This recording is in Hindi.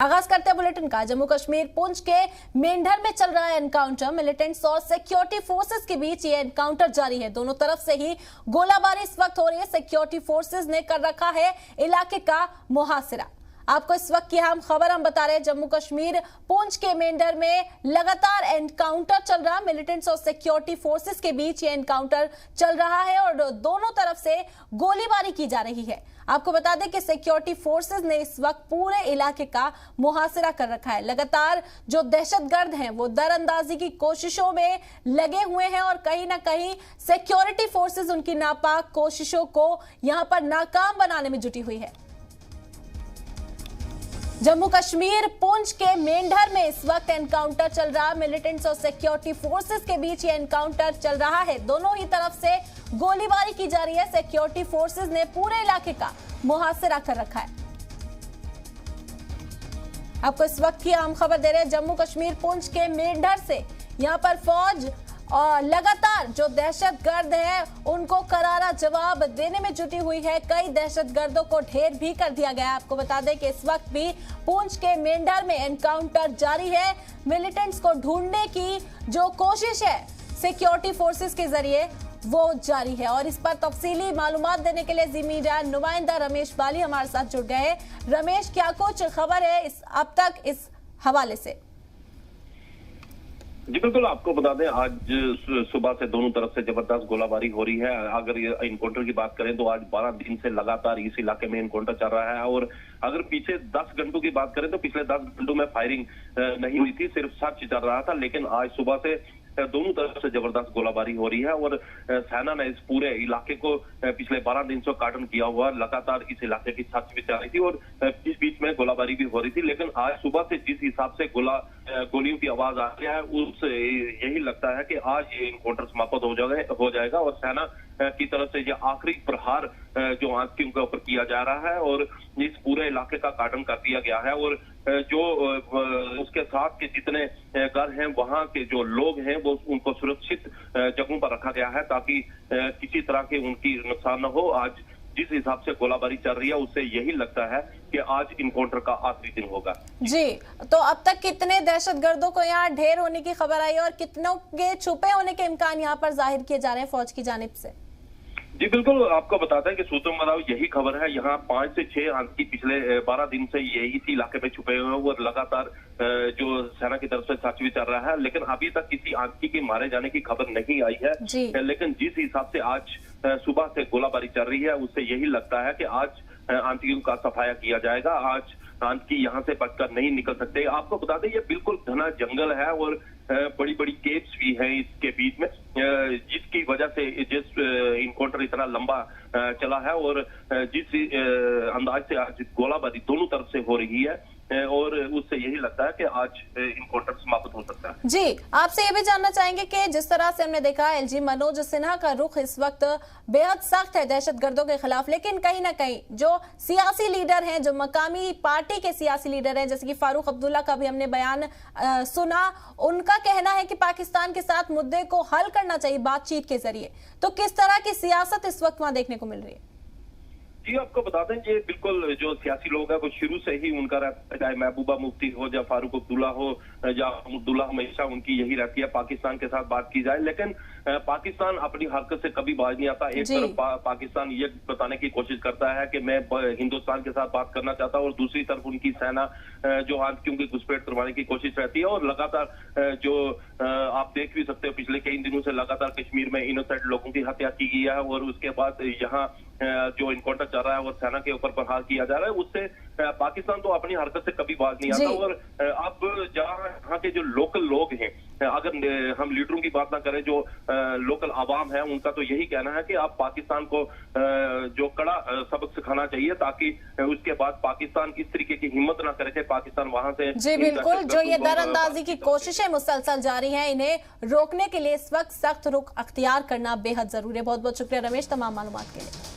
आगाज करते हैं बुलेटिन का। जम्मू कश्मीर पुंछ के मेंढर में चल रहा है एनकाउंटर। मिलिटेंट्स और सिक्योरिटी फोर्सेस के बीच ये एनकाउंटर जारी है। दोनों तरफ से ही गोलाबारी इस वक्त हो रही है। सिक्योरिटी फोर्सेस ने कर रखा है इलाके का मुहासिरा। आपको इस वक्त की खबर हम बता रहे हैं। जम्मू कश्मीर पुंछ के मेंढर में लगातार एनकाउंटर चल रहा है। मिलिटेंट्स और सिक्योरिटी फोर्सेस के बीच ये एनकाउंटर चल रहा है और दोनों तरफ से गोलीबारी की जा रही है। आपको बता दें कि सिक्योरिटी फोर्सेस ने इस वक्त पूरे इलाके का मुहासिरा कर रखा है। लगातार जो दहशतगर्द हैं वो दरअंदाजी की कोशिशों में लगे हुए हैं और कहीं ना कहीं सिक्योरिटी फोर्सेस उनकी नापाक कोशिशों को यहां पर नाकाम बनाने में जुटी हुई है। जम्मू कश्मीर पुंछ के मेंढर में इस वक्त एनकाउंटर चल रहा है। मिलिटेंट्स और सिक्योरिटी फोर्सेस के बीच ये एनकाउंटर चल रहा है। दोनों ही तरफ से गोलीबारी की जा रही है। सिक्योरिटी फोर्सेस ने पूरे इलाके का मुहासिरा कर रखा है। आपको इस वक्त की अहम खबर दे रहे हैं जम्मू कश्मीर पुंछ के मेंढर से। यहां पर फौज और लगातार जो दहशतगर्द हैं उनको करारा जवाब देने में जुटी हुई है। कई दहशतगर्दों को ढेर भी कर दिया गया है। आपको बता दें कि इस वक्त भी पुंछ के मेंढर में एनकाउंटर जारी है। मिलिटेंट्स को ढूंढने की जो कोशिश है सिक्योरिटी फोर्सेस के जरिए वो जारी है। और इस पर तफसीली मालूमात देने के लिए जी मीडिया नुमाइंदा रमेश बाली हमारे साथ जुड़ गए हैं। रमेश, क्या कुछ खबर है अब तक इस हवाले से? जी बिल्कुल, आपको बता दें आज सुबह से दोनों तरफ से जबरदस्त गोलाबारी हो रही है। अगर इनकाउंटर की बात करें तो आज 12 दिन से लगातार इस इलाके में इनकाउंटर चल रहा है। और अगर पीछे 10 घंटों की बात करें तो पिछले 10 घंटों में फायरिंग नहीं हुई थी, सिर्फ सर्च चल रहा था। लेकिन आज सुबह से दोनों तरफ से जबरदस्त गोलाबारी हो रही है और सेना ने इस पूरे इलाके को पिछले 12 दिन से कार्डन किया हुआ। लगातार इस इलाके की सर्च भी चल रही थी और बीच बीच में गोलाबारी भी हो रही थी। लेकिन आज सुबह से जिस हिसाब से गोलियों की आवाज आ रही है उससे यही लगता है कि आज ये इनकाउंटर समाप्त हो जाएगा और सेना की तरफ से ये आखिरी प्रहार जो आतंकियों के ऊपर किया जा रहा है और इस पूरे इलाके का कार्डन कर दिया गया है। और जो उसके साथ के जितने घर हैं वहां के जो लोग हैं वो उनको सुरक्षित जगहों पर रखा गया है ताकि किसी तरह के उनकी नुकसान न हो। आज जिस हिसाब से गोलाबारी चल रही है उससे यही लगता है कि आज इनकाउंटर का आखिरी दिन होगा। जी, तो अब तक कितने दहशतगर्दों को यहाँ ढेर होने की खबर आई और कितनों के छुपे होने के इम्कान यहाँ पर जाहिर किए जा रहे हैं फौज की जानिब से? जी बिल्कुल, आपको बताता है कि सूत्रों में बताओ यही खबर है। यहाँ 5 से 6 आतंकी पिछले 12 दिन से ये इसी इलाके में छुपे हुए हैं और लगातार जो सेना की तरफ से सर्च भी चल रहा है। लेकिन अभी तक किसी आतंकी के मारे जाने की खबर नहीं आई है। लेकिन जिस हिसाब से आज सुबह से गोलाबारी चल रही है उससे यही लगता है कि आज आतंकियों का सफाया किया जाएगा। आज आतंकी यहाँ से बचकर नहीं निकल सकते। आपको बता दें ये बिल्कुल घना जंगल है और बड़ी बड़ी केव्स भी हैं इसके बीच में, जिसकी वजह से जिस इनकाउंटर इतना लंबा चला है और जिस अंदाज से आज गोलाबारी दोनों तरफ से हो रही है और उससे यही लगता है कि आज इनकाउंटर समाप्त हो सकता है। जी, आपसे ये भी जानना चाहेंगे कि जिस तरह से हमने देखा एलजी मनोज सिन्हा का रुख इस वक्त बेहद सख्त है दहशतगर्दों के खिलाफ, लेकिन कहीं ना कहीं जो सियासी लीडर हैं, जो मकामी पार्टी के सियासी लीडर हैं, जैसे कि फारूक अब्दुल्ला का भी हमने बयान सुना, उनका कहना है कि पाकिस्तान के साथ मुद्दे को हल करना चाहिए बातचीत के जरिए। तो किस तरह की सियासत इस वक्त वहां देखने को मिल रही है? जी, आपको बता दें ये बिल्कुल जो सियासी लोग हैं वो शुरू से ही उनका रहता है, चाहे महबूबा मुफ्ती हो या फारूक अब्दुल्ला हो या अब्दुल्ला, हमेशा उनकी यही रहती है पाकिस्तान के साथ बात की जाए। लेकिन पाकिस्तान अपनी हरकत से कभी बाज नहीं आता। एक तरफ पाकिस्तान ये बताने की कोशिश करता है कि मैं हिंदुस्तान के साथ बात करना चाहता हूँ और दूसरी तरफ उनकी सेना जो आतंकियों की घुसपैठ करवाने की कोशिश रहती है। और लगातार जो आप देख भी सकते हो पिछले कई दिनों से लगातार कश्मीर में इनोसेंट लोगों की हत्या की गई है और उसके बाद यहाँ जो इनकाउंटर चल रहा है और सेना के ऊपर प्रहार किया जा रहा है उससे पाकिस्तान तो अपनी हरकत से कभी बाज नहीं आता। और अब जहाँ यहाँ के जो लोकल लोग हैं, अगर हम लीडरों की बात ना करें, जो लोकल आवाम है उनका तो यही कहना है कि आप पाकिस्तान को जो कड़ा सबक सिखाना चाहिए ताकि उसके बाद पाकिस्तान इस तरीके की हिम्मत ना करे कि पाकिस्तान वहां से। जी बिल्कुल, जो ये दरअंदाजी की कोशिशें मुसलसल जारी हैं, इन्हें रोकने के लिए इस वक्त सख्त रुख अख्तियार करना बेहद जरूरी है। बहुत बहुत शुक्रिया रमेश तमाम मालूमात के लिए।